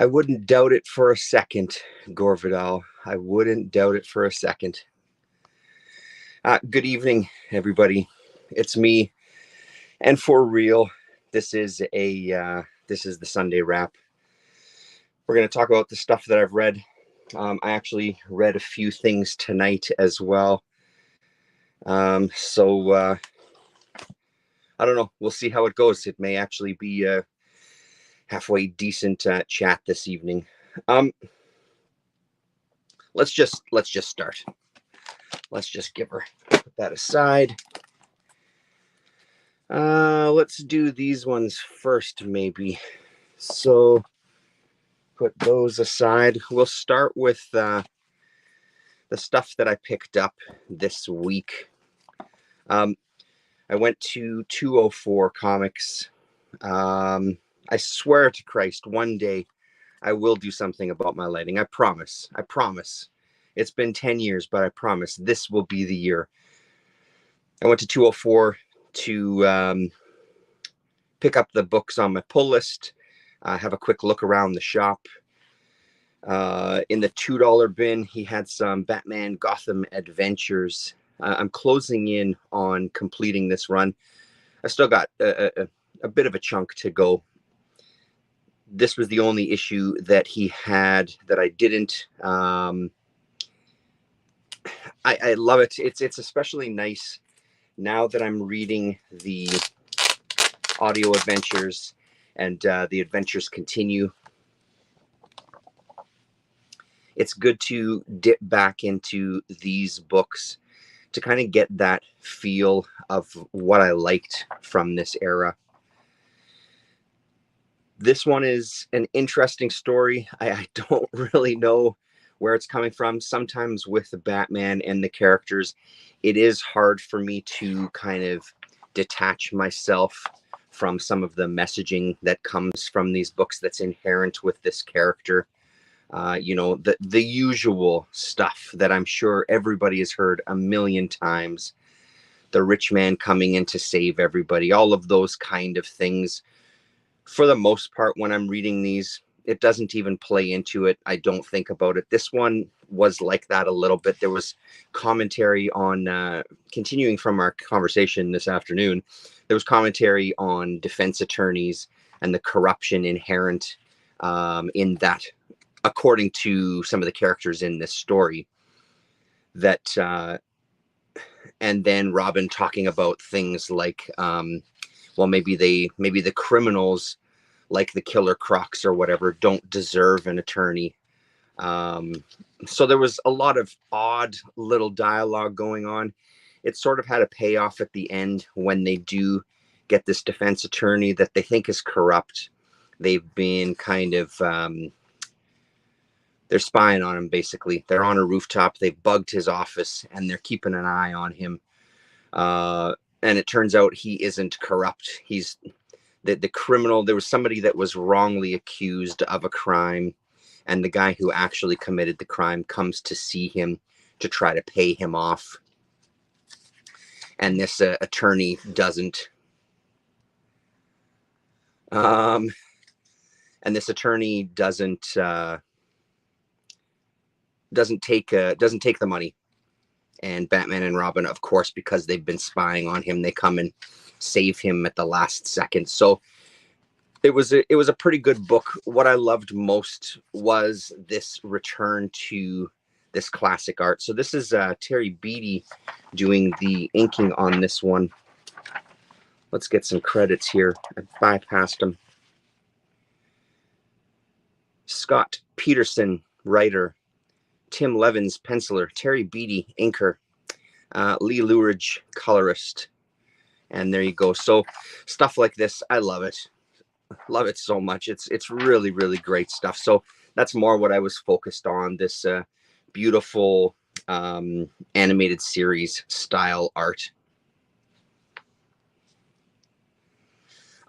I wouldn't doubt it for a second, Gore Vidal. I wouldn't doubt it for a second. Good evening, everybody. It's me, and for real, this is the Sunday wrap. We're going to talk about the stuff that I've read. I actually read a few things tonight as well. So I don't know. We'll see how it goes. It may actually be a halfway decent chat this evening. Let's just start. Let's just put that aside. Let's do these ones first, maybe. So put those aside. We'll start with the stuff that I picked up this week. I went to 204 Comics. I swear to Christ, one day I will do something about my lighting. I promise. I promise. It's been 10 years, but I promise this will be the year. I went to 204 to pick up the books on my pull list, have a quick look around the shop. In the $2 bin, he had some Batman Gotham Adventures. I'm closing in on completing this run. I still got a bit of a chunk to go. This was the only issue that he had that I didn't. I love it. It's especially nice now that I'm reading the audio adventures and the adventures continue. It's good to dip back into these books to kind of get that feel of what I liked from this era. This one is an interesting story. I don't really know where it's coming from. Sometimes with the Batman and the characters, it is hard for me to kind of detach myself from some of the messaging that comes from these books that's inherent with this character. The usual stuff that I'm sure everybody has heard a million times. The rich man coming in to save everybody, all of those kind of things. For the most part, when I'm reading these, it doesn't even play into it. I don't think about it. This one was like that a little bit. There was commentary on, continuing from our conversation this afternoon, there was commentary on defense attorneys and the corruption inherent in that, according to some of the characters in this story. That and then Robin talking about things like, maybe the criminals, like the Killer Crocs or whatever, don't deserve an attorney. So there was a lot of odd little dialogue going on. It sort of had a payoff at the end when they do get this defense attorney that they think is corrupt. They've been kind of they're spying on him, basically. They're on a rooftop. They bugged his office, and they're keeping an eye on him. And it turns out he isn't corrupt. He's the criminal. There was somebody that was wrongly accused of a crime, and the guy who actually committed the crime comes to see him to try to pay him off. And this attorney doesn't. And this attorney doesn't take the money. And Batman and Robin, of course, because they've been spying on him, they come and save him at the last second. So it was a pretty good book. What I loved most was this return to this classic art. So this is Terry Beattie doing the inking on this one. Let's get some credits here. I bypassed him. Scott Peterson, writer. Tim Levins, penciler. Terry Beattie, inker. Lee Luridge, colorist. And there you go. So stuff like this, I love it. Love it so much. It's really, really great stuff. So that's more what I was focused on, this beautiful animated series style art.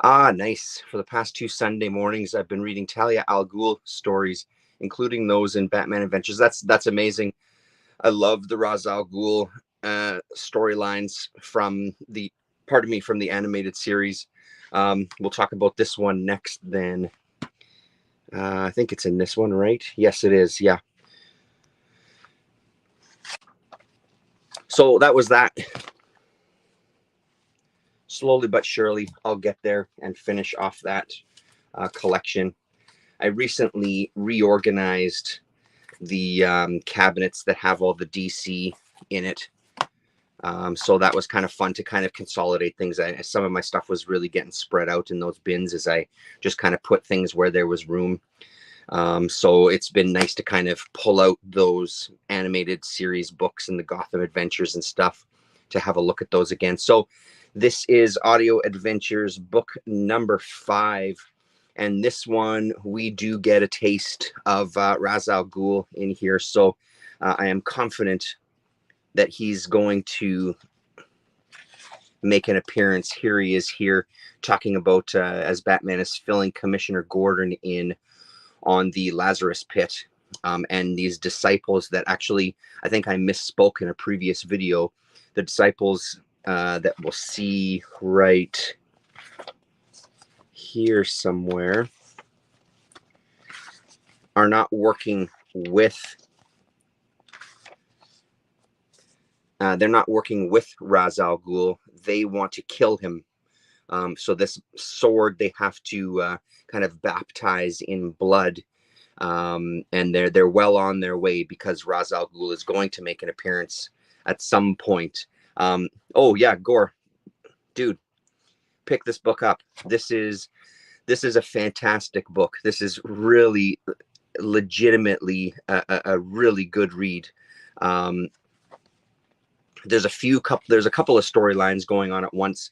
Nice. For the past 2 Sunday mornings, I've been reading Talia al Ghul stories, including those in Batman Adventures. That's amazing. I love the Ra's al Ghul storylines from the animated series. We'll talk about this one next then. I think it's in this one, right? Yes, it is. Yeah. So that was that. Slowly but surely, I'll get there and finish off that collection. I recently reorganized the cabinets that have all the DC in it. So that was kind of fun to kind of consolidate things. Some of my stuff was really getting spread out in those bins as I just kind of put things where there was room. So it's been nice to kind of pull out those animated series books and the Gotham Adventures and stuff to have a look at those again. So this is Audio Adventures book number 5. And this one, we do get a taste of Ra's al Ghul in here. So I am confident that he's going to make an appearance. Here he is here talking about as Batman is filling Commissioner Gordon in on the Lazarus Pit, and these disciples that actually, I think I misspoke in a previous video. The disciples that we'll see right here somewhere are not working with they're not working with Ra's al Ghul. They want to kill him. So this sword they have to kind of baptize in blood, and they're well on their way because Ra's al Ghul is going to make an appearance at some point. Oh yeah, Gore, dude, pick this book up. This is a fantastic book. This is really legitimately a really good read. There's a couple of storylines going on at once.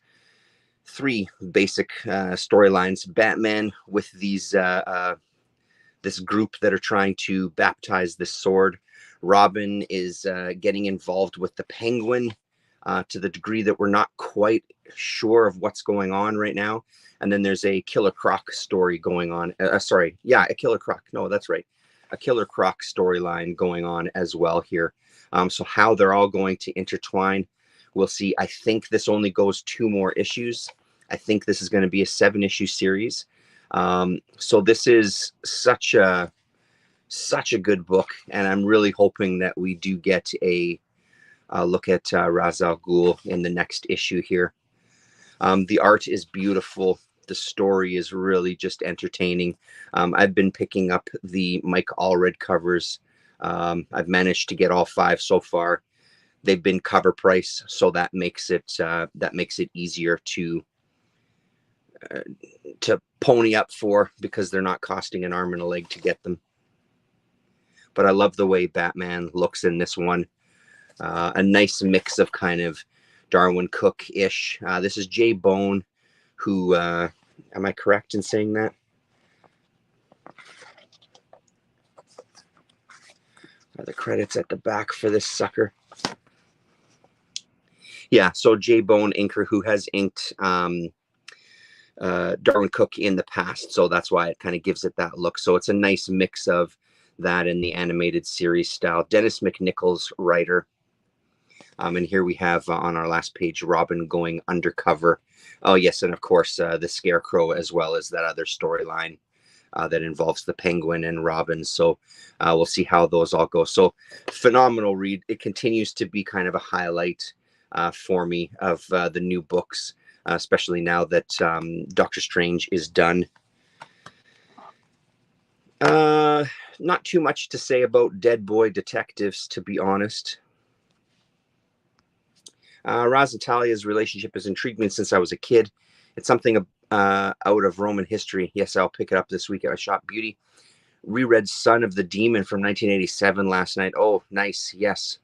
3 basic storylines. Batman with these this group that are trying to baptize this sword. Robin is getting involved with the Penguin to the degree that we're not quite sure of what's going on right now. And then there's a Killer Croc story going on. A Killer Croc. No, that's right. A Killer Croc storyline going on as well here. So how they're all going to intertwine, we'll see. I think this only goes 2 more issues. I think this is going to be a 7-issue series. So this is such a good book, and I'm really hoping that we do get a look at Ra's al Ghul in the next issue here. The art is beautiful. The story is really just entertaining. I've been picking up the Mike Allred covers. I've managed to get all 5 so far. They've been cover price, so that makes it easier to pony up for, because they're not costing an arm and a leg to get them. But I love the way Batman looks in this one. A nice mix of kind of Darwin Cook-ish. This is Jay Bone, who, am I correct in saying that? Are the credits at the back for this sucker? Yeah, so Jay Bone inker, who has inked Darwin Cook in the past, so that's why it kind of gives it that look. So it's a nice mix of that and the animated series style. Dennis McNichols, writer. And here we have on our last page, Robin going undercover. Oh yes, and of course the Scarecrow, as well as that other storyline that involves the Penguin and Robin. So we'll see how those all go. So phenomenal read. It continues to be kind of a highlight for me of the new books, especially now that Doctor Strange is done. Not too much to say about Dead Boy Detectives, to be honest. Ra's and Talia's relationship has intrigued me since I was a kid. It's something out of Roman history. Yes, I'll pick it up this week at Shop Beauty. Reread Son of the Demon from 1987 last night. Oh, nice. Yes.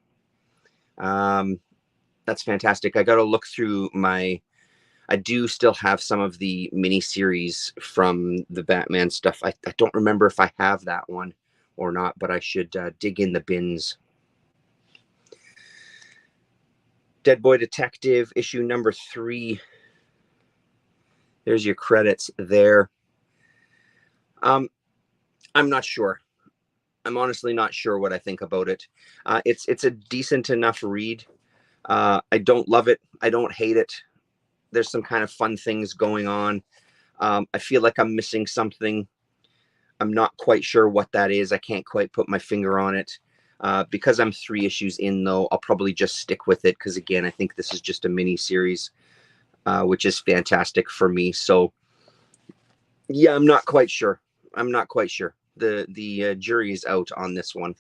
That's fantastic. I got to look through I do still have some of the miniseries from the Batman stuff. I don't remember if I have that one or not, but I should dig in the bins. Dead Boy Detective, issue number 3. There's your credits there. I'm not sure. I'm honestly not sure what I think about it. It's a decent enough read. I don't love it. I don't hate it. There's some kind of fun things going on. I feel like I'm missing something. I'm not quite sure what that is. I can't quite put my finger on it. Because I'm 3 issues in, though, I'll probably just stick with it because, again, I think this is just a mini series, which is fantastic for me. So, yeah, I'm not quite sure. I'm not quite sure. The jury is out on this one.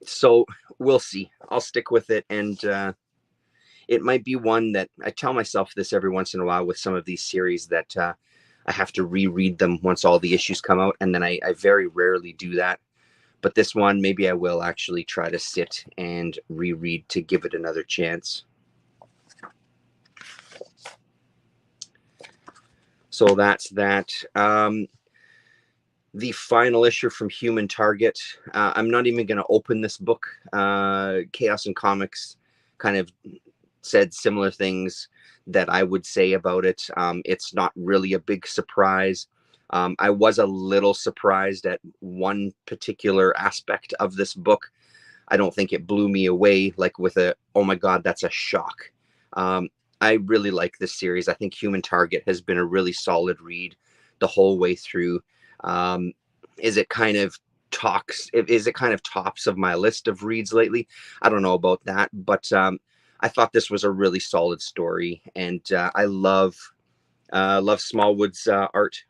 So we'll see. I'll stick with it, and it might be one that I tell myself this every once in a while with some of these series that I have to reread them once all the issues come out, and then I very rarely do that. But this one, maybe I will actually try to sit and reread to give it another chance. So that's that. The final issue from Human Target. I'm not even going to open this book. Chaos and Comics kind of said similar things that I would say about it. It's not really a big surprise. I was a little surprised at one particular aspect of this book. I don't think it blew me away like with a, oh my God, that's a shock. I really like this series. I think Human Target has been a really solid read the whole way through. Is it kind of tops of my list of reads lately? I don't know about that, but I thought this was a really solid story, and I love Smallwood's art.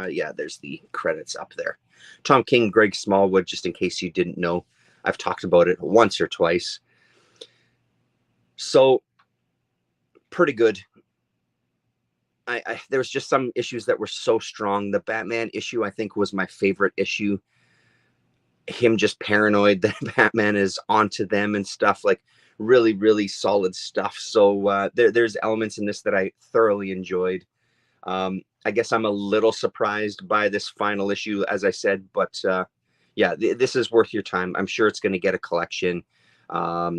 Yeah, there's the credits up there. Tom King, Greg Smallwood, just in case you didn't know. I've talked about it once or twice. So, pretty good. There was just some issues that were so strong. The Batman issue, I think, was my favorite issue. Him just paranoid that Batman is onto them and stuff, like really, really solid stuff. So there's elements in this that I thoroughly enjoyed. I guess I'm a little surprised by this final issue, as I said, but yeah, this is worth your time. I'm sure it's going to get a collection.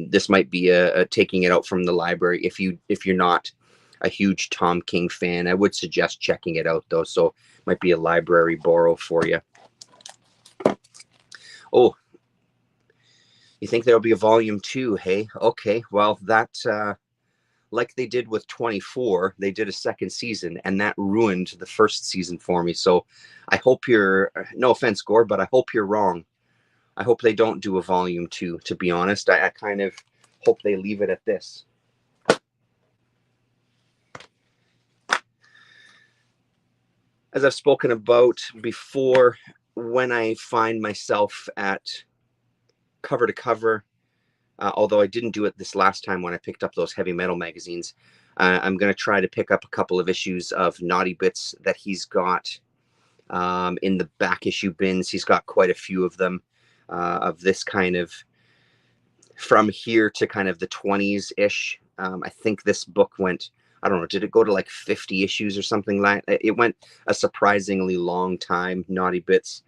This might be a taking it out from the library. If you're not a huge Tom King fan, I would suggest checking it out, though. So might be a library borrow for you. Oh, you think there'll be a volume 2? Hey, okay. Well, that like they did with 24, they did a second season, and that ruined the first season for me. So I hope no offense, Gore, but I hope you're wrong. I hope they don't do a volume 2, to be honest. I kind of hope they leave it at this. As I've spoken about before, when I find myself at cover to cover, although I didn't do it this last time when I picked up those heavy metal magazines, I'm going to try to pick up a couple of issues of Naughty Bits that he's got in the back issue bins. He's got quite a few of them of this kind of from here to kind of the 20s-ish. I think this book went, I don't know, did it go to like 50 issues or something like that? It went a surprisingly long time, Naughty Bits.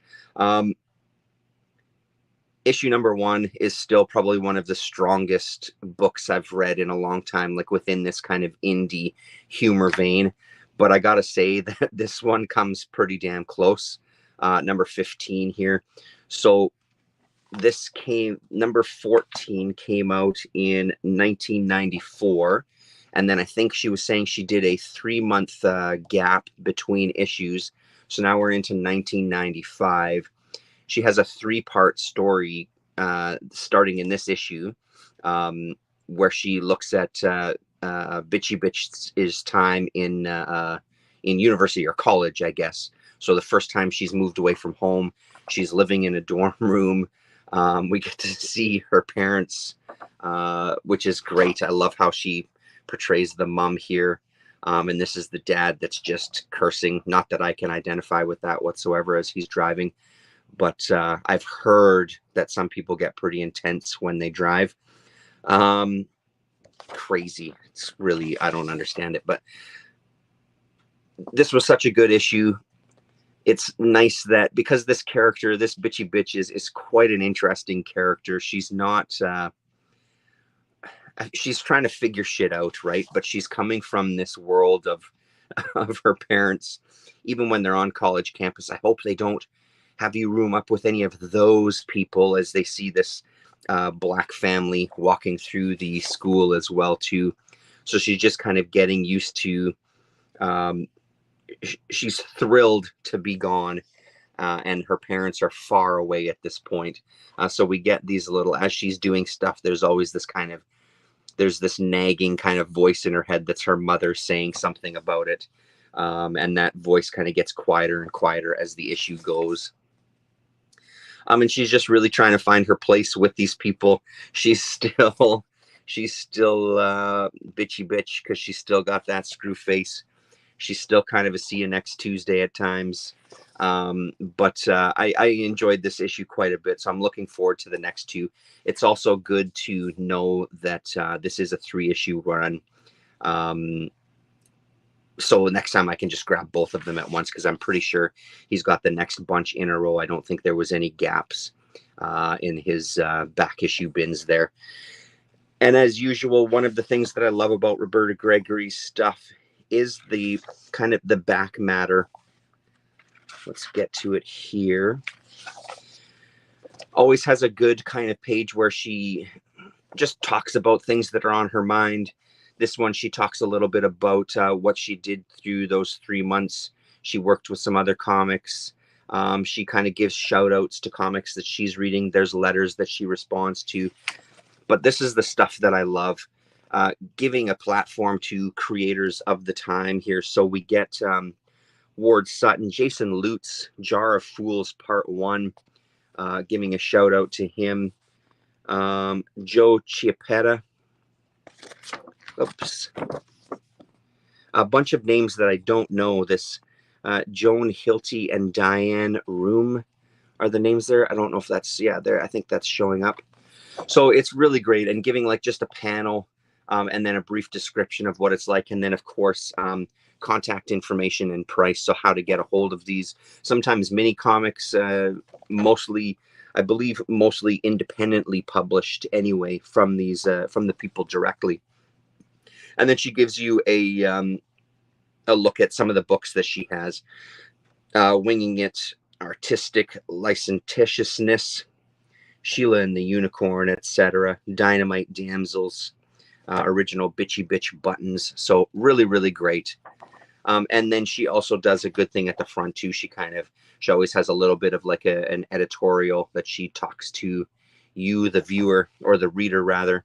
Issue number 1 is still probably one of the strongest books I've read in a long time, like within this kind of indie humor vein. But I gotta say that this one comes pretty damn close. Number 15 here. So number 14 came out in 1994. And then I think she was saying she did a 3-month gap between issues. So now we're into 1995. She has a 3-part story starting in this issue where she looks at Bitchy Bitch's time in university or college, I guess. So the first time she's moved away from home, she's living in a dorm room. We get to see her parents, which is great. I love how she portrays the mom here. And this is the dad that's just cursing. Not that I can identify with that whatsoever as he's driving. But I've heard that some people get pretty intense when they drive. Crazy. It's really, I don't understand it. But this was such a good issue. It's nice that because this character, this Bitchy Bitch, is quite an interesting character. She's not, she's trying to figure shit out, right? But she's coming from this world of her parents, even when they're on college campus. I hope they don't have you room up with any of those people as they see this black family walking through the school as well too. So she's just kind of getting used to she's thrilled to be gone, and her parents are far away at this point. So we get these little, as she's doing stuff, there's always this kind of, there's this nagging kind of voice in her head that's her mother saying something about it. And that voice kind of gets quieter and quieter as the issue goes. And she's just really trying to find her place with these people. She's still bitchy bitch because she's still got that screw face. She's still kind of a see you next Tuesday at times. But I enjoyed this issue quite a bit, so I'm looking forward to the next two. It's also good to know that this is a 3-issue run. So next time I can just grab both of them at once, because I'm pretty sure he's got the next bunch in a row. I don't think there was any gaps in his back issue bins there. And as usual, one of the things that I love about Roberta Gregory's stuff is the kind of the back matter. Let's get to it here. Always has a good kind of page where she just talks about things that are on her mind. This one, she talks a little bit about what she did through those 3 months. She worked with some other comics. She kind of gives shout outs to comics that she's reading. There's letters that she responds to. But this is the stuff that I love, giving a platform to creators of the time here. So we get Ward Sutton, Jason Lutz, Jar of Fools Part 1, giving a shout out to him. Joe Chiappetta. Oops. A bunch of names that I don't know. This Joan Hilty and Diane Room are the names there. I don't know if that's, yeah, there. I think that's showing up. So it's really great, and giving like just a panel and then a brief description of what it's like. And then, of course, contact information and price. So how to get a hold of these. Sometimes mini comics, mostly, I believe, mostly independently published anyway from these, from the people directly. And then she gives you a look at some of the books that she has. Winging It, Artistic Licentiousness, Sheila and the Unicorn, etc. Dynamite Damsels, original Bitchy Bitch Buttons. So really, really great. And then she also does a good thing at the front too. She always has a little bit of like an editorial that she talks to you, the viewer, or the reader rather.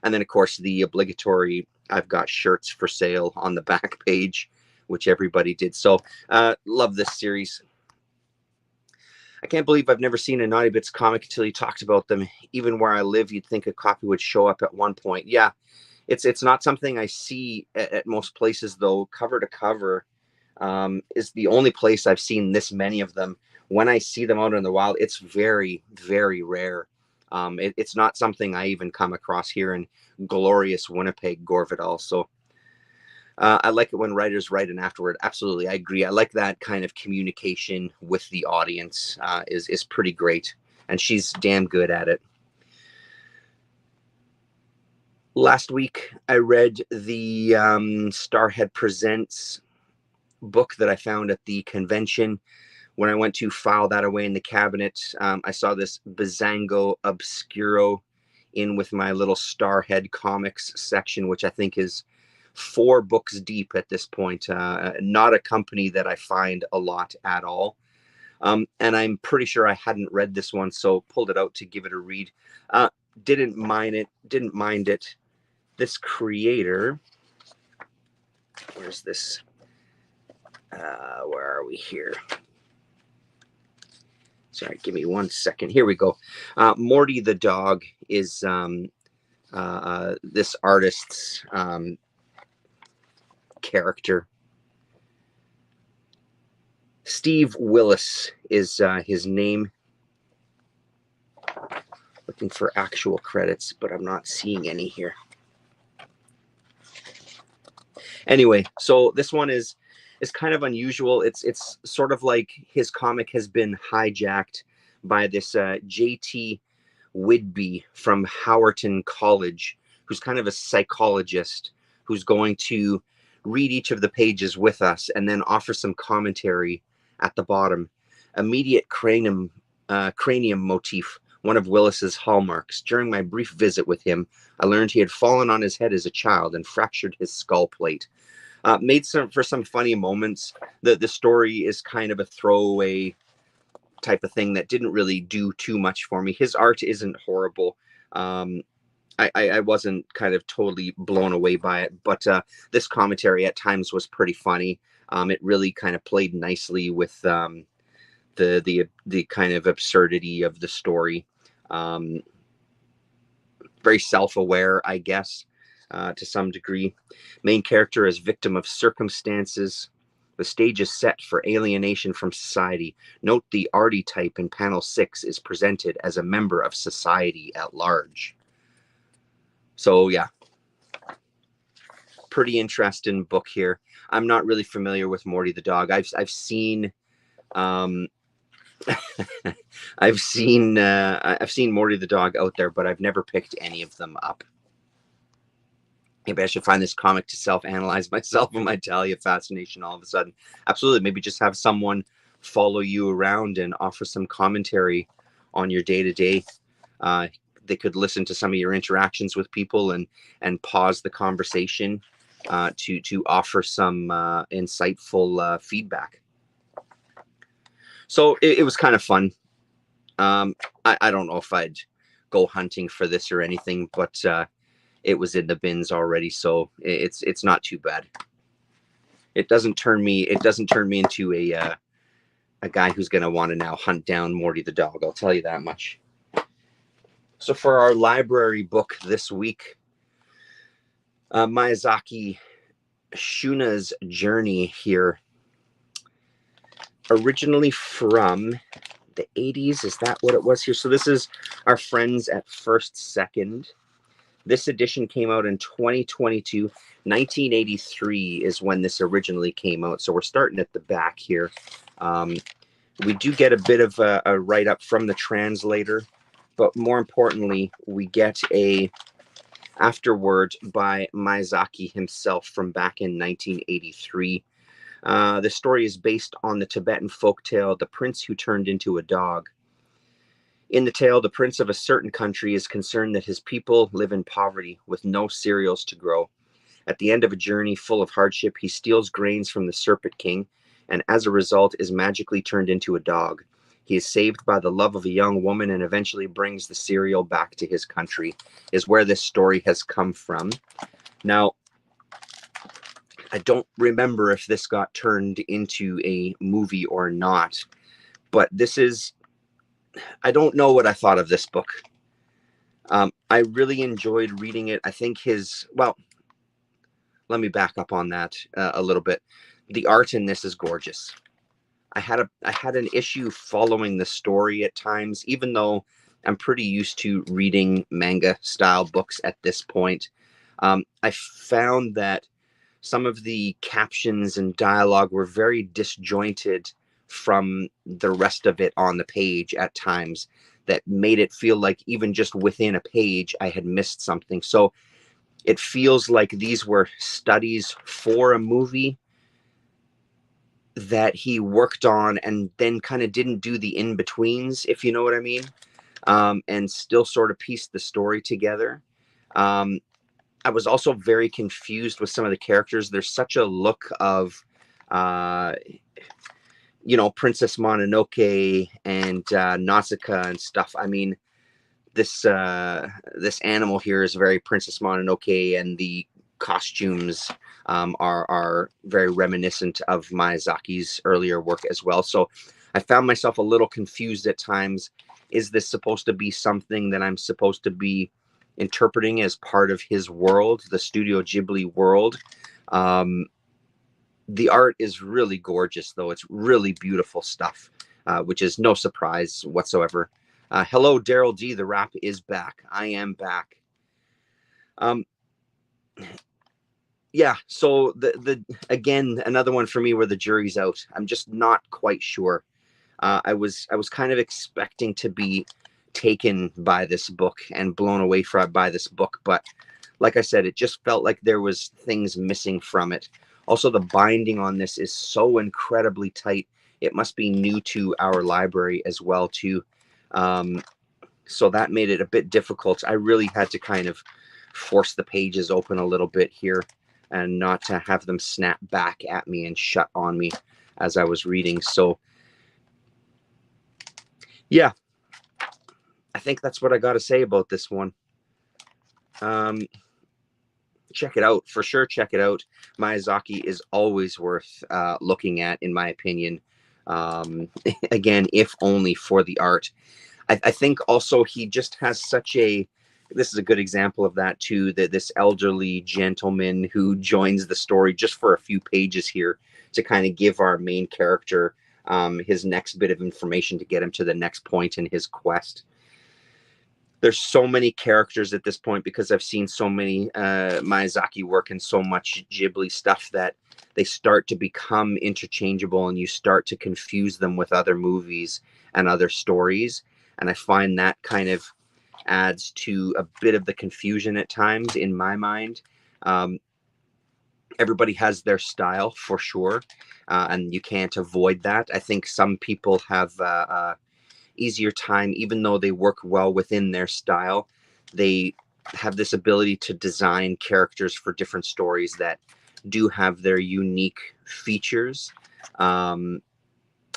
And then, of course, the obligatory I've got shirts for sale on the back page, which everybody did. So love this series. I can't believe I've never seen a Naughty Bits comic until you talked about them. Even where I live, you'd think a copy would show up at one point. Yeah, it's not something I see at most places, though. Cover to cover is the only place I've seen this many of them. When I see them out in the wild, it's very, very rare. It's not something I even come across here in glorious Winnipeg, Gorvidal. So I like it when writers write an afterword. Absolutely, I agree. I like that kind of communication with the audience is pretty great, and she's damn good at it. Last week, I read the Starhead Presents book that I found at the convention. When I went to file that away in the cabinet, I saw this Bazango Obscuro in with my little Starhead Comics section, which I think is 4 books deep at this point. Not a company that I find a lot at all. And I'm pretty sure I hadn't read this one, so pulled it out to give it a read. Didn't mind it. This creator, where's this? Where are we here? Sorry, give me 1 second. Here we go. Morty the dog is this artist's character. Steve Willis is his name. Looking for actual credits, but I'm not seeing any here. Anyway, so this one is kind of unusual. It's sort of like his comic has been hijacked by this J.T. Whidbey from Howerton College, who's kind of a psychologist who's going to read each of the pages with us and then offer some commentary at the bottom. Immediate cranium motif, one of Willis's hallmarks. During my brief visit with him, I learned he had fallen on his head as a child and fractured his skull plate. Made some funny moments. The story is kind of a throwaway type of thing that didn't really do too much for me. His art isn't horrible. I wasn't kind of totally blown away by it, but this commentary at times was pretty funny. It really kind of played nicely with the kind of absurdity of the story. Very self-aware, I guess, to some degree. Main character is victim of circumstances. The stage is set for alienation from society. Note the archetype in panel 6 is presented as a member of society at large. So yeah, pretty interesting book here. I'm not really familiar with Morty the dog. I've seen I've seen Morty the dog out there, but I've never picked any of them up. Maybe I should find this comic to self-analyze myself and my Talia fascination all of a sudden. Absolutely. Maybe just have someone follow you around and offer some commentary on your day-to-day. They could listen to some of your interactions with people and pause the conversation to offer some insightful feedback. So it was kind of fun. I don't know if I'd go hunting for this or anything, but it was in the bins already, so it's not too bad. It doesn't turn me into a guy who's going to want to now hunt down Morty the dog. I'll tell you that much. So for our library book this week, Miyazaki Shuna's Journey here, originally from the 80s. Is that what it was here? So this is our friends at First Second. This edition came out in 2022. 1983 is when this originally came out. So we're starting at the back here. We do get a bit of a write-up from the translator, but more importantly, we get a afterword by Miyazaki himself from back in 1983. The story is based on the Tibetan folktale, The Prince Who Turned into a Dog. In the tale, the prince of a certain country is concerned that his people live in poverty with no cereals to grow. At the end of a journey full of hardship, he steals grains from the Serpent King, and as a result is magically turned into a dog. He is saved by the love of a young woman and eventually brings the cereal back to his country, is where this story has come from. Now, I don't remember if this got turned into a movie or not, but this is, I don't know what I thought of this book. I really enjoyed reading it. I think well, let me back up on that a little bit. The art in this is gorgeous. I had an issue following the story at times, even though I'm pretty used to reading manga style books at this point. I found that some of the captions and dialogue were very disjointed from the rest of it on the page at times, that made it feel like even just within a page I had missed something. So it feels like these were studies for a movie that he worked on and then kind of didn't do the in-betweens, if you know what I mean, and still sort of pieced the story together. I was also very confused with some of the characters. There's such a look of Princess Mononoke and Nausicaa and stuff. I mean, this animal here is very Princess Mononoke, and the costumes are very reminiscent of Miyazaki's earlier work as well. So I found myself a little confused at times. Is this supposed to be something that I'm supposed to be interpreting as part of his world, the Studio Ghibli world? The art is really gorgeous, though. It's really beautiful stuff, which is no surprise whatsoever. Hello, Daryl D. The rap is back. I am back. Yeah, so the again, another one for me where the jury's out. I'm just not quite sure. I was kind of expecting to be taken by this book and blown away by this book, but like I said, it just felt like there was things missing from it. Also, the binding on this is so incredibly tight. It must be new to our library as well, too. So that made it a bit difficult. I really had to kind of force the pages open a little bit here. and not to have them snap back at me and shut on me as I was reading. So yeah, I think that's what I got to say about this one. Check it out for sure. Check it out. Miyazaki is always worth looking at, in my opinion. Again, if only for the art. I think also he just has such a, this is a good example of that too, that this elderly gentleman who joins the story just for a few pages here to kind of give our main character his next bit of information to get him to the next point in his quest. There's so many characters at this point because I've seen so many Miyazaki work and so much Ghibli stuff that they start to become interchangeable and you start to confuse them with other movies and other stories. And I find that kind of adds to a bit of the confusion at times in my mind. Everybody has their style for sure, and you can't avoid that. I think some people have easier time, even though they work well within their style. They have this ability to design characters for different stories that do have their unique features.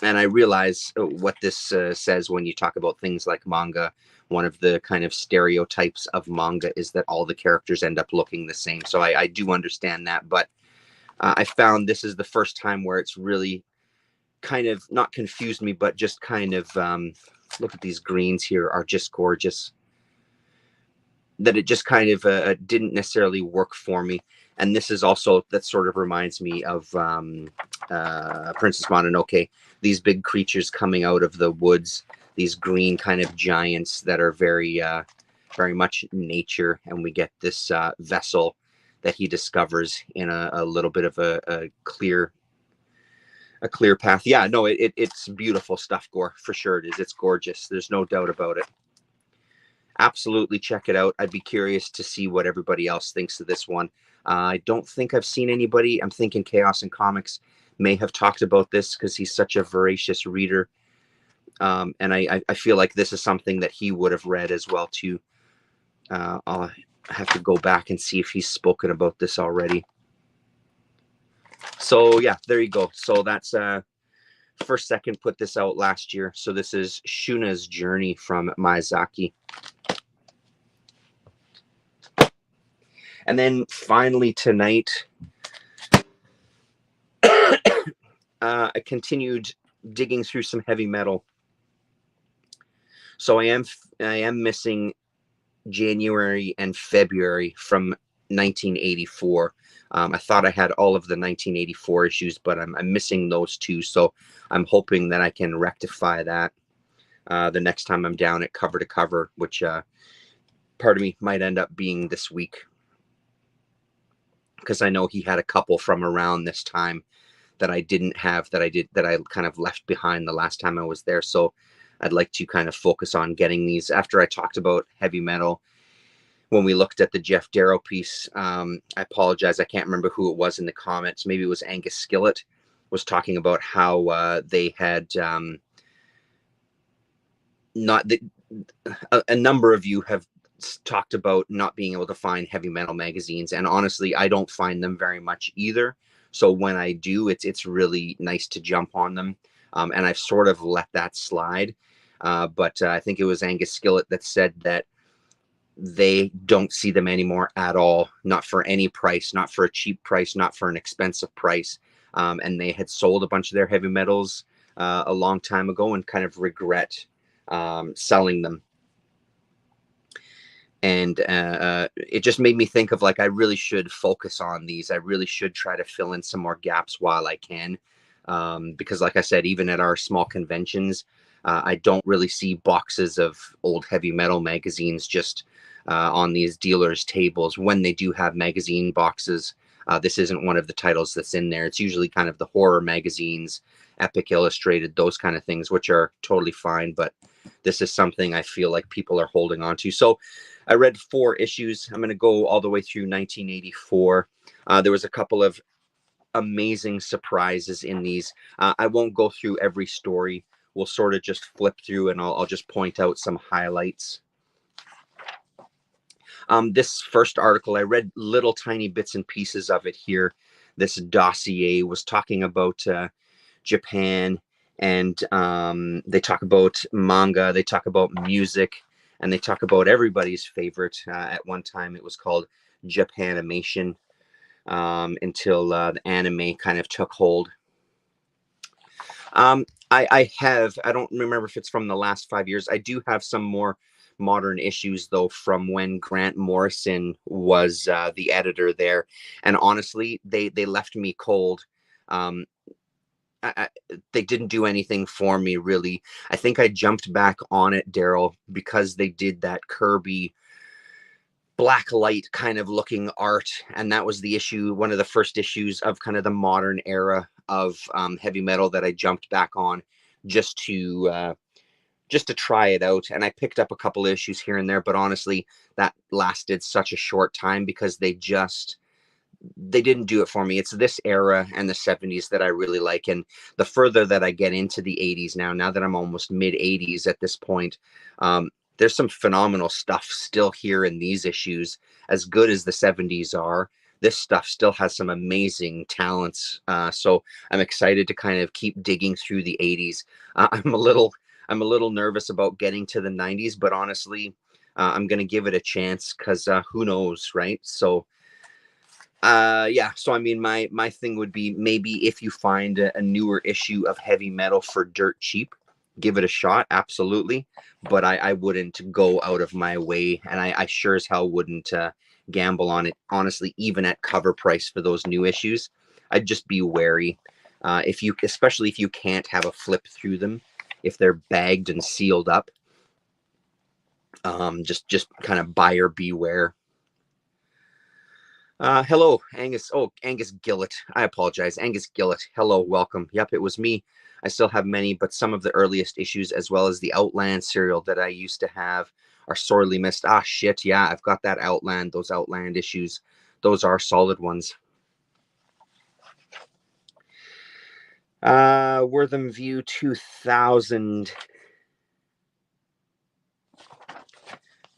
And I realize what this says when you talk about things like manga. One of the kind of stereotypes of manga is that all the characters end up looking the same. So I do understand that, but I found this is the first time where it's really kind of not confused me, but just kind of look at these greens here are just gorgeous. That it just kind of didn't necessarily work for me. And this is also, that sort of reminds me of Princess Mononoke. These big creatures coming out of the woods, these green kind of giants that are very, very much nature. And we get this vessel that he discovers in a little bit of a clear path. Yeah, no, it's beautiful stuff, Gore, for sure it is. It's gorgeous. There's no doubt about it. Absolutely check it out. I'd be curious to see what everybody else thinks of this one. I don't think I've seen anybody. I'm thinking Chaos and Comics may have talked about this because he's such a voracious reader. And I feel like this is something that he would have read as well too. I'll have to go back and see if he's spoken about this already. So yeah, there you go. So that's First Second put this out last year. So this is Shuna's Journey from Miyazaki. And then finally tonight, I continued digging through some heavy metal. So I am missing January and February from 1984. I thought I had all of the 1984 issues, but I'm missing those two. So I'm hoping that I can rectify that the next time I'm down at Cover to Cover, which part of me might end up being this week. Because I know he had a couple from around this time that I didn't have, that I kind of left behind the last time I was there. So I'd like to kind of focus on getting these. After I talked about heavy metal, when we looked at the Jeff Darrow piece, I apologize, I can't remember who it was in the comments. Maybe it was Angus Skillett was talking about how they had a number of you have talked about not being able to find heavy metal magazines, and honestly I don't find them very much either. So when I do, it's really nice to jump on them, and I've sort of let that slide, but I think it was Angus Skillett that said that they don't see them anymore at all, not for any price, not for a cheap price, not for an expensive price, and they had sold a bunch of their heavy metals a long time ago and kind of regret selling them. And it just made me think of, like, I really should focus on these. I really should try to fill in some more gaps while I can. Because like I said, even at our small conventions, I don't really see boxes of old heavy metal magazines just on these dealers' tables. When they do have magazine boxes, this isn't one of the titles that's in there. It's usually kind of the horror magazines, Epic Illustrated, those kind of things, which are totally fine. But this is something I feel like people are holding on to. So I read 4 issues. I'm going to go all the way through 1984. There was a couple of amazing surprises in these. I won't go through every story. We'll sort of just flip through and I'll just point out some highlights. This first article, I read little tiny bits and pieces of it here. This dossier was talking about Japan, and they talk about manga, they talk about music, and they talk about everybody's favorite. At one time, it was called Japanimation, until the anime kind of took hold. I don't remember if it's from the last 5 years. I do have some more modern issues, though, from when Grant Morrison was the editor there. And honestly, they left me cold. Um, they didn't do anything for me, really. I think I jumped back on it, Daryl, because they did that Kirby black light kind of looking art, and that was the issue, one of the first issues of kind of the modern era of heavy metal that I jumped back on just to try it out. And I picked up a couple issues here and there, but honestly, that lasted such a short time because they didn't do it for me. It's this era and the 70s that I really like. And the further that I get into the 80s now that I'm almost mid 80s at this point, there's some phenomenal stuff still here in these issues. As good as the 70s are, this stuff still has some amazing talents. So I'm excited to kind of keep digging through the 80s. I'm a little nervous about getting to the 90s, but honestly, I'm going to give it a chance because who knows, right? So yeah, so I mean, my thing would be, maybe if you find a newer issue of heavy metal for dirt cheap, give it a shot, absolutely. But I wouldn't go out of my way, and I sure as hell wouldn't gamble on it, honestly, even at cover price for those new issues. I'd just be wary. Especially if you can't have a flip through them, if they're bagged and sealed up, just kind of buyer beware. Hello, Angus. Oh, Angus Gillett. I apologize. Angus Gillett. Hello, welcome. Yep, it was me. I still have many, but some of the earliest issues, as well as the Outland serial that I used to have, are sorely missed. Ah, shit. Yeah, I've got that Outland, those Outland issues. Those are solid ones. Wortham View 2000.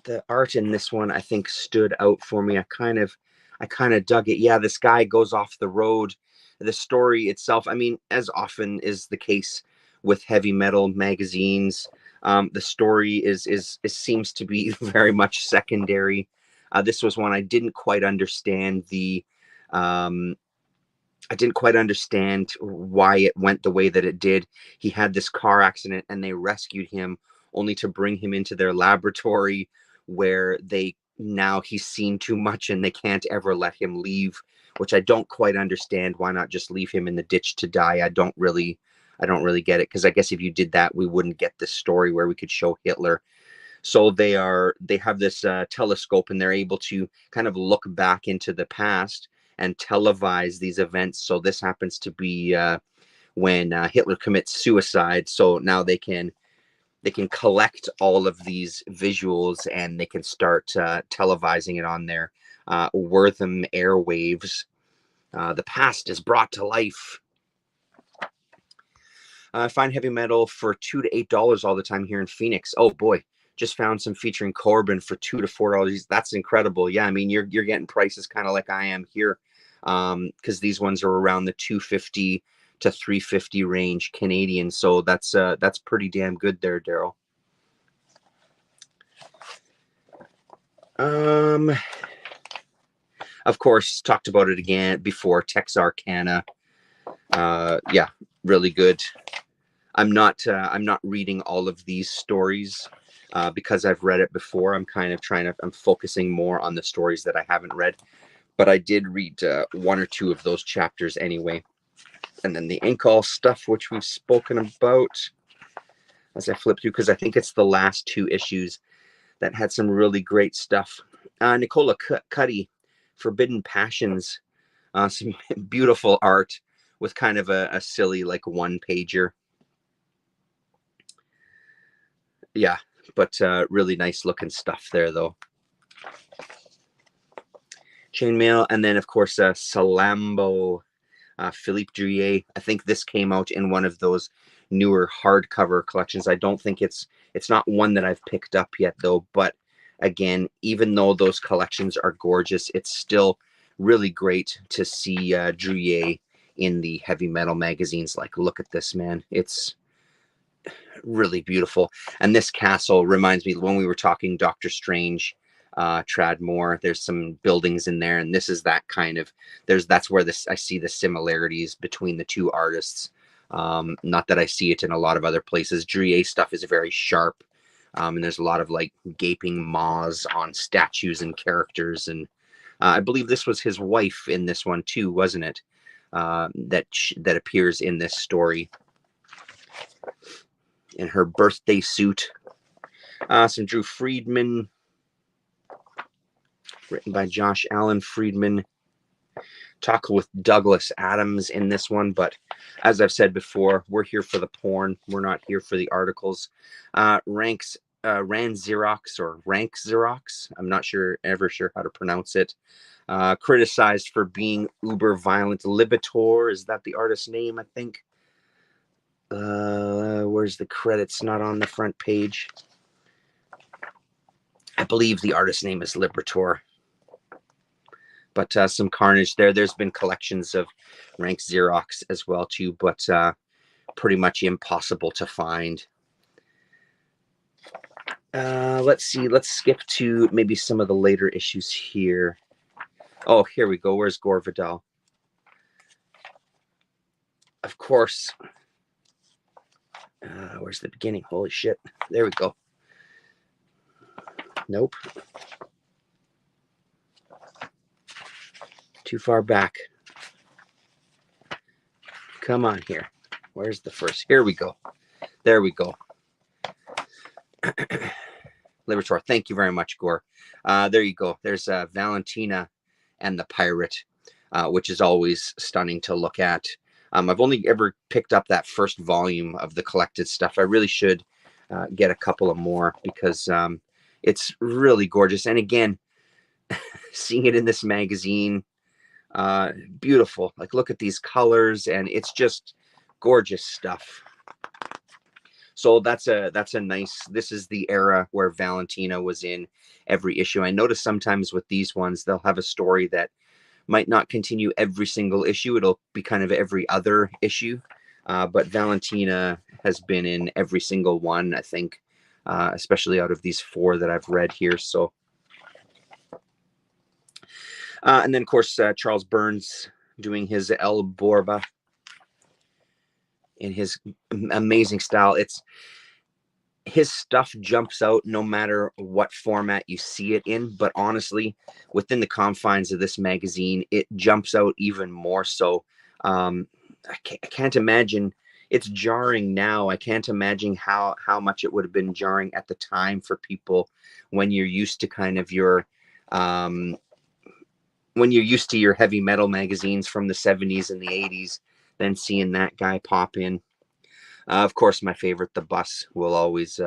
The art in this one, I think, stood out for me. I kind of dug it. Yeah, this guy goes off the road. The story itself, I mean, as often is the case with heavy metal magazines, the story seems to be very much secondary. This was one I didn't quite understand I didn't quite understand why it went the way that it did. He had this car accident and they rescued him only to bring him into their laboratory where he's seen too much and they can't ever let him leave, which I don't quite understand. Why not just leave him in the ditch to die? I don't really get it, because I guess if you did that, we wouldn't get this story where we could show Hitler. So they have this telescope, and they're able to kind of look back into the past and televise these events. So this happens to be when Hitler commits suicide. So now they can collect all of these visuals and they can start televising it on their Wortham airwaves. The past is brought to life. I find heavy metal for $2 to $8 all the time here in Phoenix. Oh boy, just found some featuring Corbin for $2 to $4. That's incredible. Yeah, I mean, you're getting prices kind of like I am here, because these ones are around the $250 to $350 range Canadian. So that's pretty damn good there, Daryl. Of course, talked about it again before. Texarkana. Yeah, really good. I'm not reading all of these stories because I've read it before. I'm focusing more on the stories that I haven't read, but I did read one or two of those chapters anyway. And then the Inkall stuff, which we've spoken about as I flip through, because I think it's the last two issues that had some really great stuff. Nicola Cuddy, Forbidden Passions, some beautiful art with kind of a silly like one pager. Yeah, but really nice looking stuff there though. Chainmail, and then of course Salambo, Philippe Drouillet. I think this came out in one of those newer hardcover collections. I don't think it's not one that I've picked up yet though, but again, even though those collections are gorgeous, it's still really great to see Druillet in the heavy metal magazines. Like, look at this, man. It's really beautiful. And this castle reminds me, when we were talking Doctor Strange, Tradmore, there's some buildings in there, and this is that kind of, that's where I see the similarities between the two artists. Not that I see it in a lot of other places. Druillet stuff is very sharp, and there's a lot of like gaping maws on statues and characters. And I believe this was his wife in this one too, wasn't it? That appears in this story in her birthday suit. Some Drew Friedman, written by Josh Allen Friedman. Talk with Douglas Adams in this one, but as I've said before, we're here for the porn. We're not here for the articles. Rand Xerox, or Rank Xerox, I'm not ever sure how to pronounce it. Criticized for being uber violent. Libitor, is that the artist's name, I think? Where's the credits? Not on the front page. I believe the artist's name is Libitor. But some carnage there. There's been collections of Rank Xerox as well too, but pretty much impossible to find. Let's see. Let's skip to maybe some of the later issues here. Oh, here we go. Where's Gore Vidal? Of course. Where's the beginning? Holy shit. There we go. Nope. Too far back. Come on here. Where's the first? Here we go. There we go. Libitor, thank you very much, Gore. There you go. There's Valentina and the Pirate, which is always stunning to look at. I've only ever picked up that first volume of the collected stuff. I really should get a couple of more, because it's really gorgeous. And again, seeing it in this magazine, beautiful. Like, look at these colors, and it's just gorgeous stuff. So that's a nice, this is the era where Valentina was in every issue. I notice sometimes with these ones, they'll have a story that might not continue every single issue. It'll be kind of every other issue. But Valentina has been in every single one, I think, especially out of these 4 that I've read here. So, and then, of course, Charles Burns doing his El Borba in his amazing style. His stuff jumps out no matter what format you see it in. But honestly, within the confines of this magazine, it jumps out even more so. I can't imagine. It's jarring now. I can't imagine how much it would have been jarring at the time for people when you're used to kind of your when you're used to your heavy metal magazines from the 70s and the 80s, then seeing that guy pop in. Of course, my favorite, the bus, will always,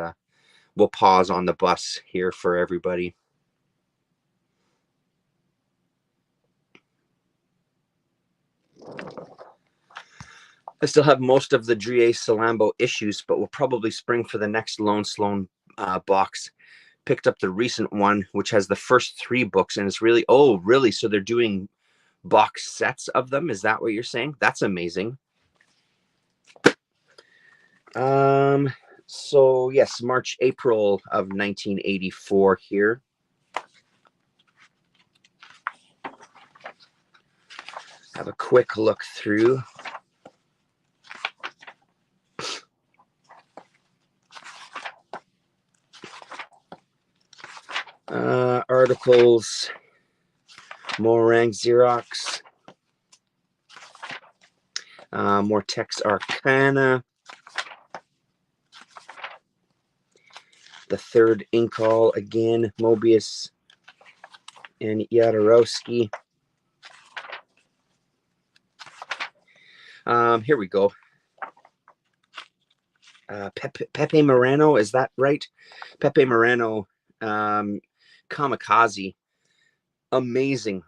we'll pause on the bus here for everybody. I still have most of the Druillet Salambo issues, but we'll probably spring for the next Lone Sloan box. Picked up the recent one, which has the first 3 books, and it's really, oh, really? So they're doing box sets of them? Is that what you're saying? That's amazing. So yes, March, April of 1984 here. Have a quick look through. Articles, more Rank Xerox, more Tex Arcana, the third Inkall again, Mobius and Jodorowsky. Here we go. Pepe Moreno, is that right? Pepe Moreno, Kamikaze. Amazing.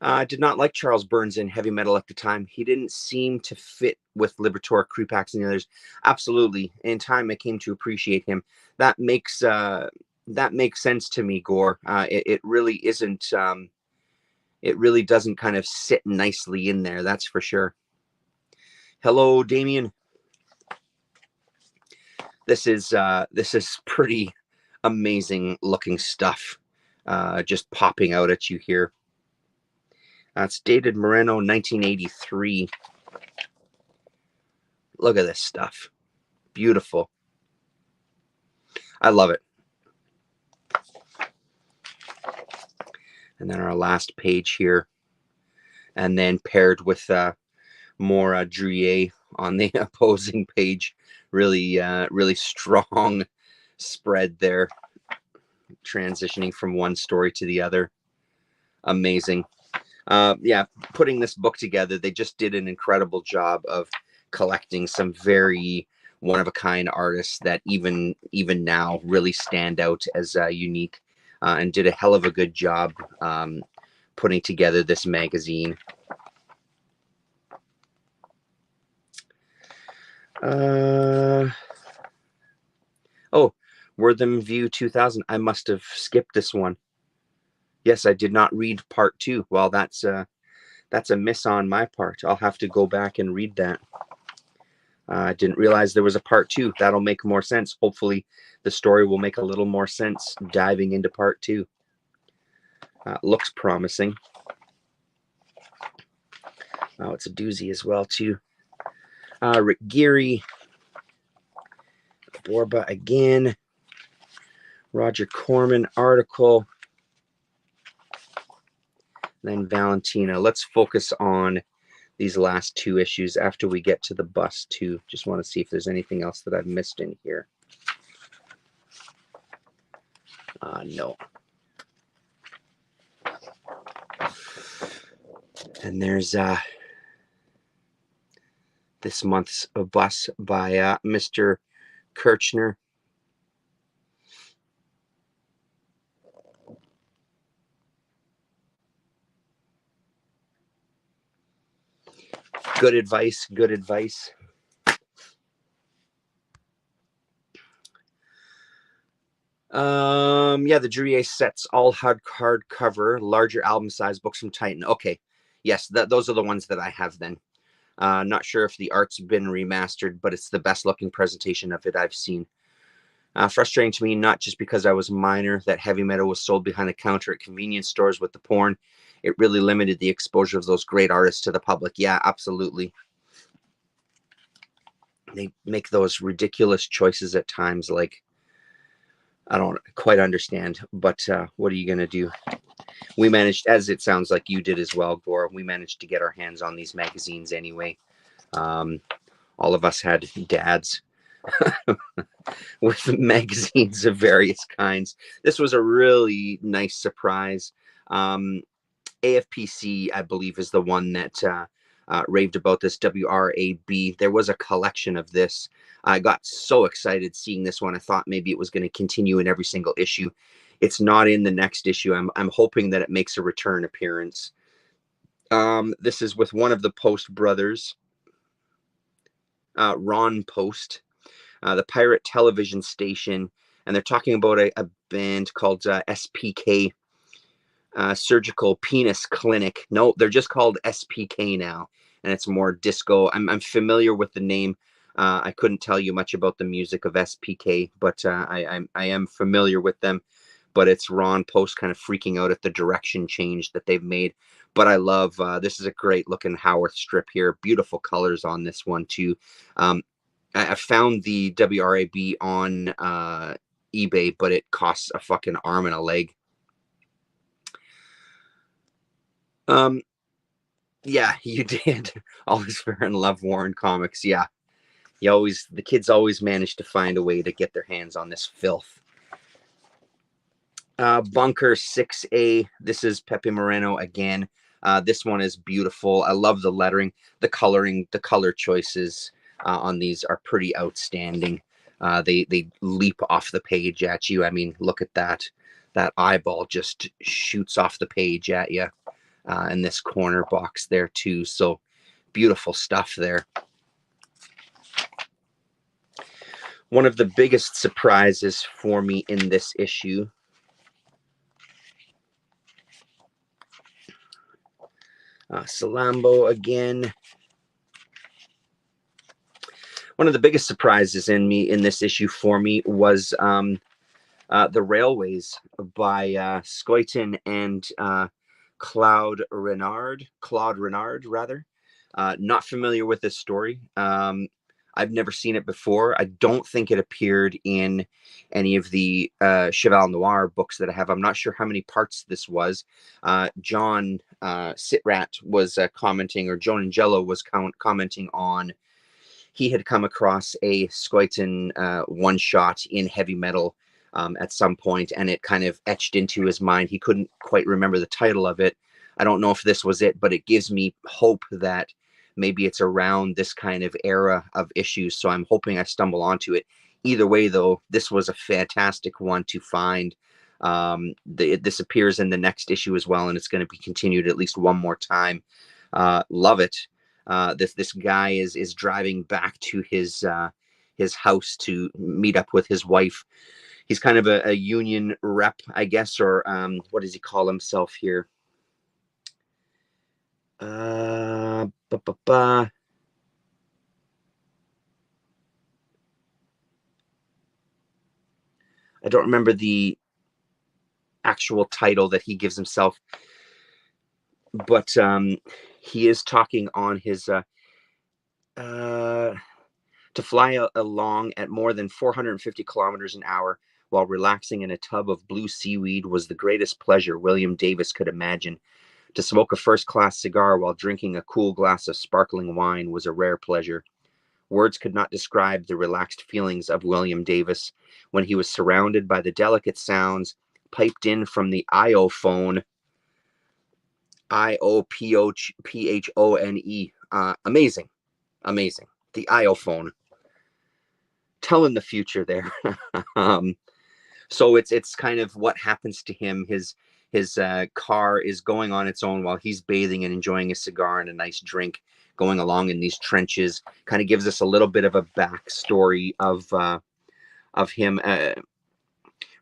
I did not like Charles Burns in heavy metal at the time. He didn't seem to fit with Liberator, Creepax, and the others. Absolutely. In time, I came to appreciate him. That makes sense to me, Gore. It really isn't. It really doesn't kind of sit nicely in there. That's for sure. Hello, Damien. This is pretty amazing looking stuff. Just popping out at you here. It's dated Moreno 1983. Look at this stuff. Beautiful. I love it. And then our last page here. And then paired with more Druillet on the opposing page. Really, really strong spread there. Transitioning from one story to the other. Amazing. Yeah, putting this book together, they just did an incredible job of collecting some very one-of-a-kind artists that even now really stand out as unique, and did a hell of a good job putting together this magazine. Oh, Wortham View 2000. I must have skipped this one. Yes, I did not read part 2. Well, that's a miss on my part. I'll have to go back and read that. I didn't realize there was a part 2. That'll make more sense. Hopefully, the story will make a little more sense diving into part 2. Looks promising. Oh, it's a doozy as well, too. Rick Geary. Borba again. Roger Corman article. Then Valentina. Let's focus on these last 2 issues after we get to the bus too. Just want to see if there's anything else that I've missed in here. No. And there's this month's bus by Mr. Kirchner. Good advice, good advice. Yeah, the Druillet sets, all hardcover, larger album size books from Titan. Okay, yes, those are the ones that I have then. Not sure if the art's been remastered, but it's the best looking presentation of it I've seen. Frustrating to me, not just because I was a minor, that heavy metal was sold behind the counter at convenience stores with the porn. It really limited the exposure of those great artists to the public. Yeah, absolutely. They make those ridiculous choices at times, like, I don't quite understand, but what are you going to do? We managed, as it sounds like you did as well, Gore, we managed to get our hands on these magazines anyway. All of us had dads with magazines of various kinds. This was a really nice surprise. AFPC, I believe, is the one that raved about this. WRAB. There was a collection of this. I got so excited seeing this one. I thought maybe it was going to continue in every single issue. It's not in the next issue. I'm hoping that it makes a return appearance. This is with one of the Post brothers, Ron Post, the pirate television station, and they're talking about a band called SPK, Surgical Penis Clinic. No, they're just called SPK now, and it's more disco. I'm familiar with the name. I couldn't tell you much about the music of SPK, but I am familiar with them. But it's Ron Post kind of freaking out at the direction change that they've made. But I love, this is a great looking Howarth strip here. Beautiful colors on this one too. I found the WRAB on eBay, but it costs a fucking arm and a leg. Yeah, you did. Always Fair and Love Warren comics. Yeah, the kids always manage to find a way to get their hands on this filth. Bunker 6A. This is Pepe Moreno again. This one is beautiful. I love the lettering, the coloring, the color choices on these are pretty outstanding. They leap off the page at you. I mean, look at that. That eyeball just shoots off the page at you. in this corner box there too. So beautiful stuff there. One of the biggest surprises for me in this issue Salambo again. One of the biggest surprises in this issue for me was The Railways by Scoyton and Claude Renard, rather. Not familiar with this story. I've never seen it before. I don't think it appeared in any of the Cheval Noir books that I have. I'm not sure how many parts this was. John Sitrat was commenting, or Joan Angelo was commenting on, he had come across a Scoyton one-shot in heavy metal at some point, and it kind of etched into his mind. He couldn't quite remember the title of it. I don't know if this was it, but it gives me hope that maybe it's around this kind of era of issues. So I'm hoping I stumble onto it. Either way, though, this was a fantastic one to find. This appears in the next issue as well, and it's going to be continued at least one more time. Love it. This guy is driving back to his house to meet up with his wife. He's kind of a union rep, I guess, or what does he call himself here? I don't remember the actual title that he gives himself, but he is talking on his to fly along at more than 450 kilometers an hour while relaxing in a tub of blue seaweed was the greatest pleasure William Davis could imagine. To smoke a first-class cigar while drinking a cool glass of sparkling wine was a rare pleasure. Words could not describe the relaxed feelings of William Davis when he was surrounded by the delicate sounds piped in from the iophone, IOPHONE. Amazing. The iophone. Telling the future there. So it's kind of what happens to him. His car is going on its own while he's bathing and enjoying a cigar and a nice drink, going along in these trenches. Kind of gives us a little bit of a backstory of him.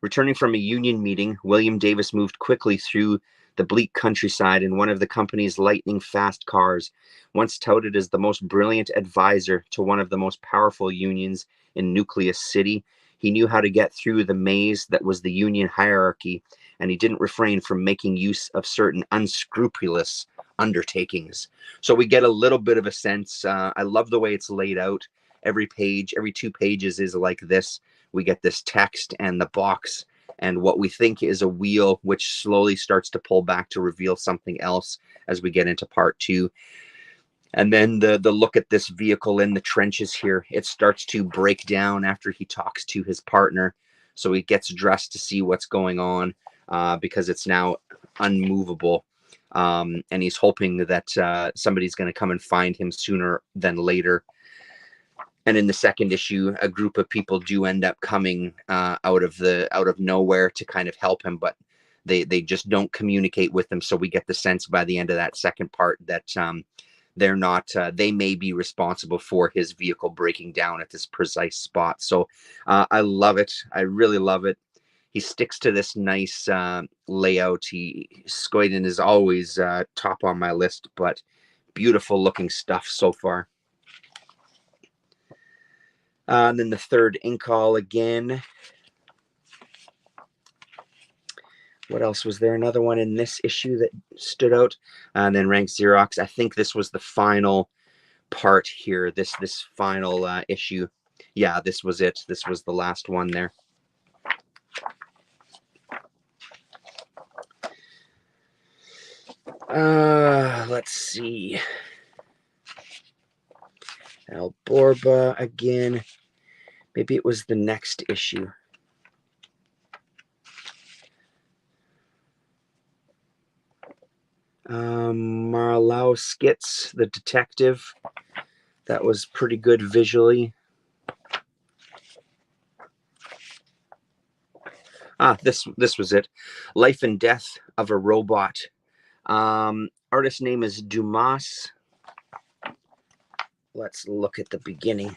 Returning from a union meeting, William Davis moved quickly through the bleak countryside in one of the company's lightning-fast cars. Once touted as the most brilliant advisor to one of the most powerful unions in Nucleus City, he knew how to get through the maze that was the union hierarchy, and he didn't refrain from making use of certain unscrupulous undertakings. So we get a little bit of a sense. I love the way it's laid out. Every page, every 2 pages is like this. We get this text and the box and what we think is a wheel, which slowly starts to pull back to reveal something else as we get into part 2. And then the look at this vehicle in the trenches here, it starts to break down after he talks to his partner. So he gets dressed to see what's going on because it's now unmovable. And he's hoping that somebody's going to come and find him sooner than later. And in the second issue, a group of people do end up coming out of nowhere to kind of help him, but they just don't communicate with him. So we get the sense by the end of that second part that they're not. They may be responsible for his vehicle breaking down at this precise spot. So I love it. I really love it. He sticks to this nice layout. Scoyton is always top on my list, but beautiful looking stuff so far. And then the third Incal again. What else was there? Another one in this issue that stood out. And then Rank Xerox. I think this was the final part here. This final issue. Yeah, this was it. This was the last one there. Let's see. Alborba again. Maybe it was the next issue. Marlau Skits, the detective. That was pretty good visually. This was it. Life and Death of a Robot. Artist name is Dumas. Let's look at the beginning.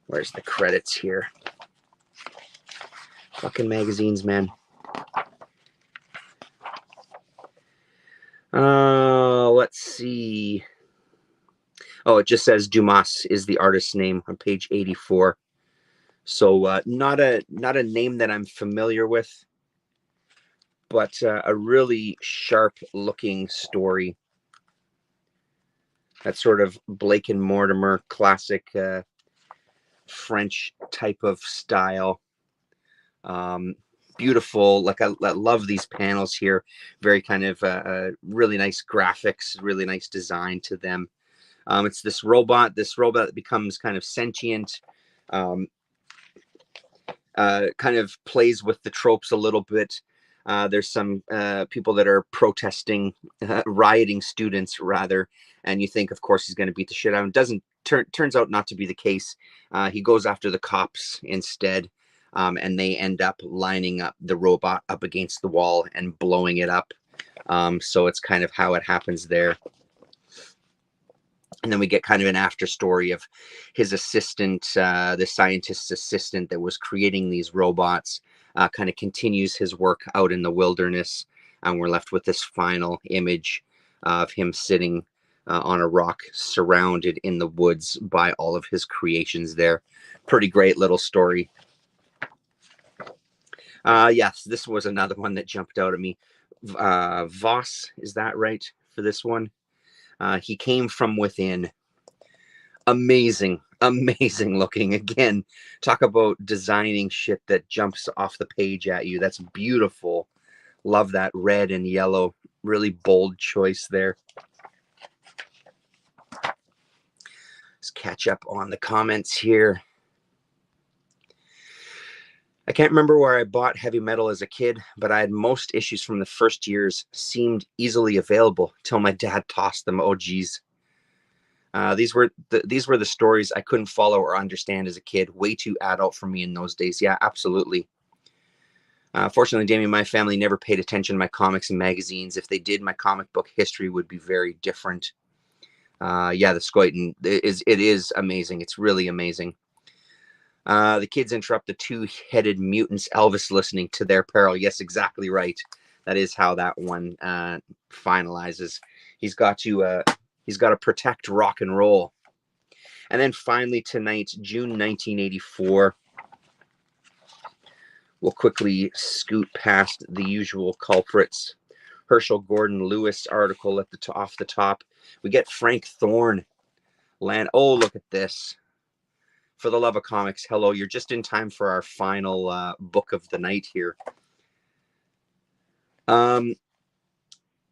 Where's the credits here? Fucking magazines, man. Let's see. Oh, it just says Dumas is the artist's name on page 84. So not a name that I'm familiar with, but a really sharp looking story. That sort of Blake and Mortimer classic French type of style. Beautiful. Like I love these panels here. Very kind of really nice graphics, really nice design to them. It's this robot that becomes kind of sentient, kind of plays with the tropes a little bit. There's some people that are protesting, rioting students rather, and you think, of course, he's going to beat the shit out of him. Doesn't turns out not to be the case. He goes after the cops instead, and they end up lining up the robot up against the wall and blowing it up. So it's kind of how it happens there. And then we get kind of an after story of his assistant, the scientist's assistant that was creating these robots, kind of continues his work out in the wilderness. And we're left with this final image of him sitting on a rock surrounded in the woods by all of his creations there. Pretty great little story. Yes, this was another one that jumped out at me. Voss, is that right for this one? He came from within. Amazing looking. Again, talk about designing shit that jumps off the page at you. That's beautiful. Love that red and yellow. Really bold choice there. Let's catch up on the comments here. I can't remember where I bought heavy metal as a kid, but I had most issues from the first years seemed easily available till my dad tossed them. Oh, geez. These were the stories I couldn't follow or understand as a kid. Way too adult for me in those days. Yeah, absolutely. Fortunately, Damien, my family never paid attention to my comics and magazines. If they did, my comic book history would be very different. Yeah, the Scoia'tain is amazing. It's really amazing. The kids interrupt the two-headed mutants Elvis listening to their peril. Yes, exactly right. That is how that one finalizes. He's got to protect rock and roll. And then finally tonight, June 1984. We'll quickly scoot past the usual culprits. Herschel Gordon Lewis article at off the top. We get Frank Thorne. Oh, look at this. For the love of comics, hello. You're just in time for our final book of the night here.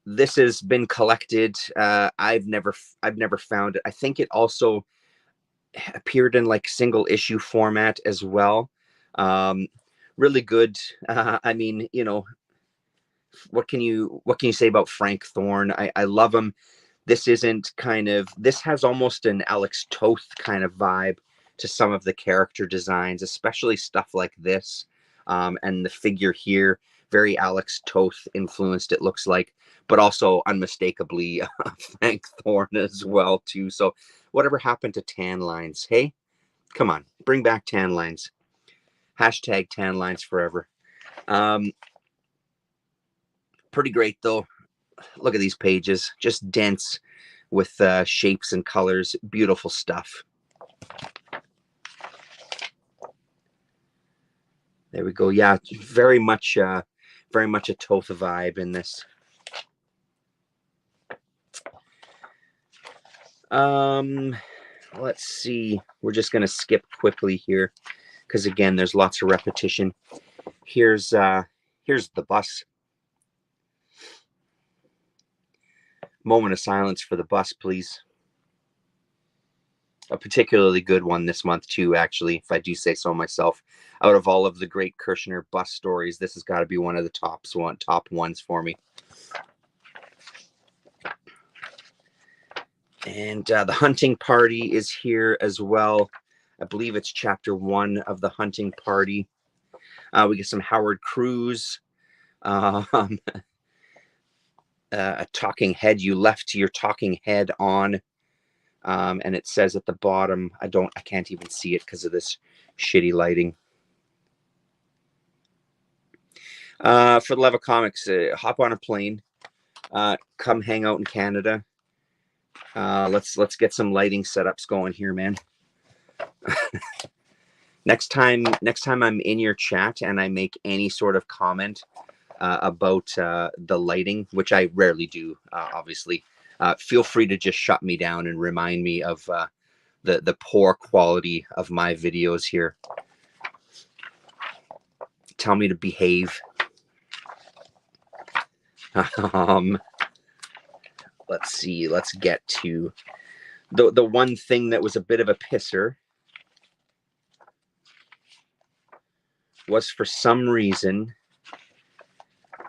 This has been collected. I've never found it. I think it also appeared in like single issue format as well. Really good. I mean, you know, what can you say about Frank Thorne? I love him. This has almost an Alex Toth kind of vibe to some of the character designs, especially stuff like this. And the figure here, very Alex Toth influenced, it looks like, but also unmistakably Frank Thorne as well too. So whatever happened to tan lines? Hey, come on, bring back tan lines. Hashtag tan lines forever. Pretty great though. Look at these pages, just dense with shapes and colors. Beautiful stuff. There we go. Yeah, very much a Toth vibe in this. Let's see. We're just gonna skip quickly here because again, there's lots of repetition. Here's the bus. Moment of silence for the bus, please. A particularly good one this month too, actually, if I do say so myself. Out of all of the great Kirshner bus stories, this has got to be one of the top ones for me. And the Hunting Party is here as well. I believe it's chapter 1 of the Hunting Party. We get some Howard Cruz. a talking head. You left your talking head on, and it says at the bottom, I can't even see it because of this shitty lighting. For the love of comics, hop on a plane, come hang out in Canada. Let's get some lighting setups going here, man. Next time I'm in your chat and I make any sort of comment about the lighting, which I rarely do, obviously, feel free to just shut me down and remind me of the poor quality of my videos here. Tell me to behave. Let's see. Let's get to the one thing that was a bit of a pisser was, for some reason,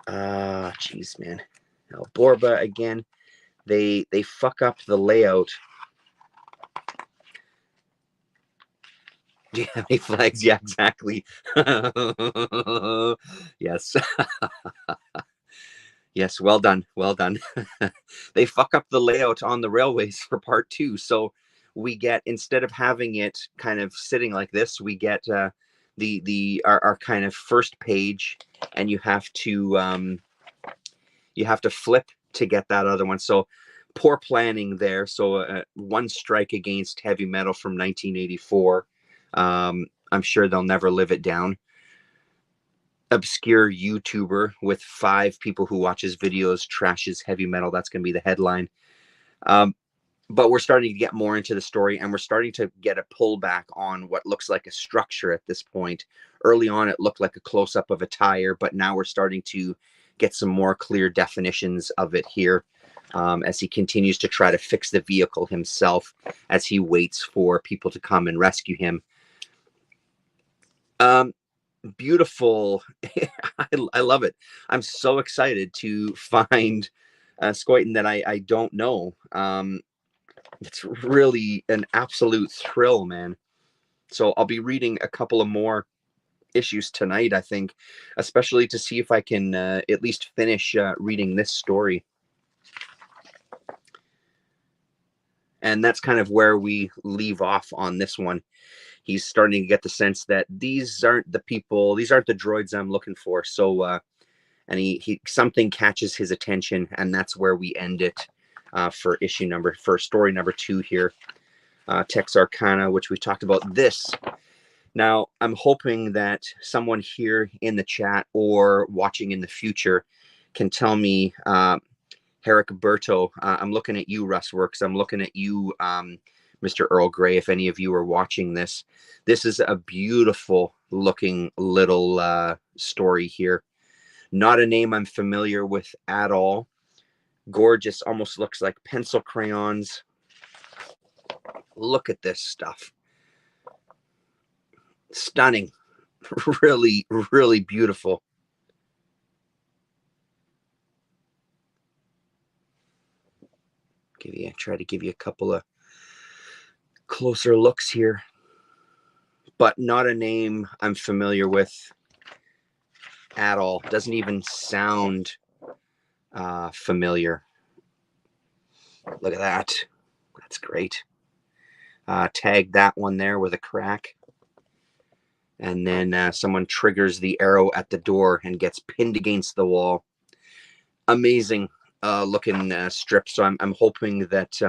jeez, man. Now, Borba again. They fuck up the layout. Do you have any flags? Yeah, exactly. Yes. Yes, well done. Well done. They fuck up the layout on the railways for part 2. So we get, instead of having it kind of sitting like this, we get our kind of first page, and you have to flip to get that other one. So poor planning there. So one strike against heavy metal from 1984. I'm sure they'll never live it down. Obscure YouTuber with 5 people who watch his videos trashes heavy metal. That's going to be the headline. But we're starting to get more into the story, and we're starting to get a pullback on what looks like a structure at this point. Early on, it looked like a close-up of a tire, but now we're starting to get some more clear definitions of it here, as he continues to try to fix the vehicle himself as he waits for people to come and rescue him. Beautiful. I love it. I'm so excited to find Scoiton that I don't know. It's really an absolute thrill, man. So I'll be reading a couple of more issues tonight, I think, especially to see if I can at least finish reading this story. And that's kind of where we leave off on this one. He's starting to get the sense that these aren't the people, these aren't the droids I'm looking for. So, and he something catches his attention, and that's where we end it for story number 2 here. Texarkana, which we talked about this. Now, I'm hoping that someone here in the chat or watching in the future can tell me, Herrick Berto, I'm looking at you, Russ Works. I'm looking at you, Mr. Earl Grey, if any of you are watching this. This is a beautiful looking little story here. Not a name I'm familiar with at all. Gorgeous, almost looks like pencil crayons. Look at this stuff. Stunning. Really, really beautiful. Try to give you a couple of closer looks here, but not a name I'm familiar with at all. Doesn't even sound familiar. Look at that. That's great. Tag that one there with a crack. And then someone triggers the arrow at the door and gets pinned against the wall. Amazing looking strip. So I'm hoping that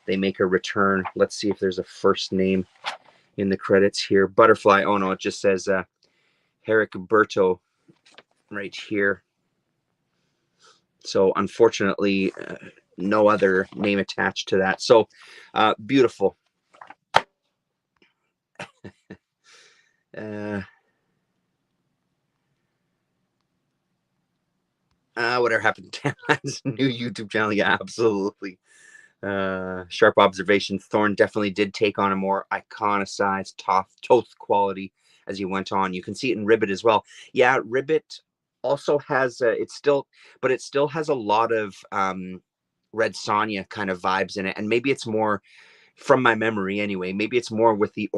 they make a return. Let's see if there's a first name in the credits here. Butterfly. Oh no, it just says Herrick Berto right here. So unfortunately, no other name attached to that. So beautiful. Whatever happened to Tan's new YouTube channel? Yeah, absolutely. Sharp observation. Thorn definitely did take on a more iconicized Toth quality as he went on. You can see it in Ribbit as well. Yeah, Ribbit also has it still has a lot of Red Sonja kind of vibes in it, and maybe it's more, from my memory anyway, maybe it's more with the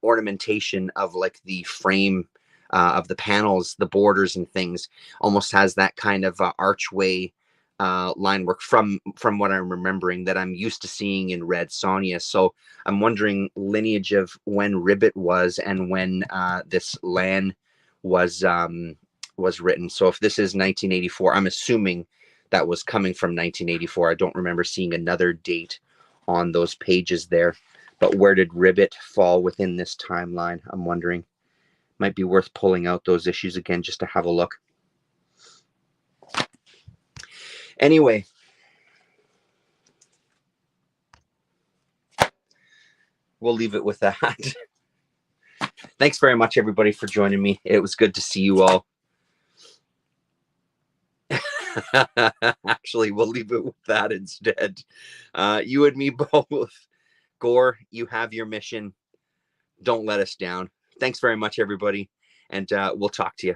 ornamentation of like the frame of the panels, the borders and things. Almost has that kind of archway line work from what I'm remembering that I'm used to seeing in Red Sonja. So I'm wondering lineage of when Ribbit was and when this Lan was written. So if this is 1984, I'm assuming that was coming from 1984. I don't remember seeing another date on those pages there. But where did Ribbit fall within this timeline? I'm wondering. Might be worth pulling out those issues again just to have a look. Anyway, we'll leave it with that. Thanks very much, everybody, for joining me. It was good to see you all. Actually, we'll leave it with that instead. You and me both. Gore, you have your mission. Don't let us down. Thanks very much, everybody, and we'll talk to you.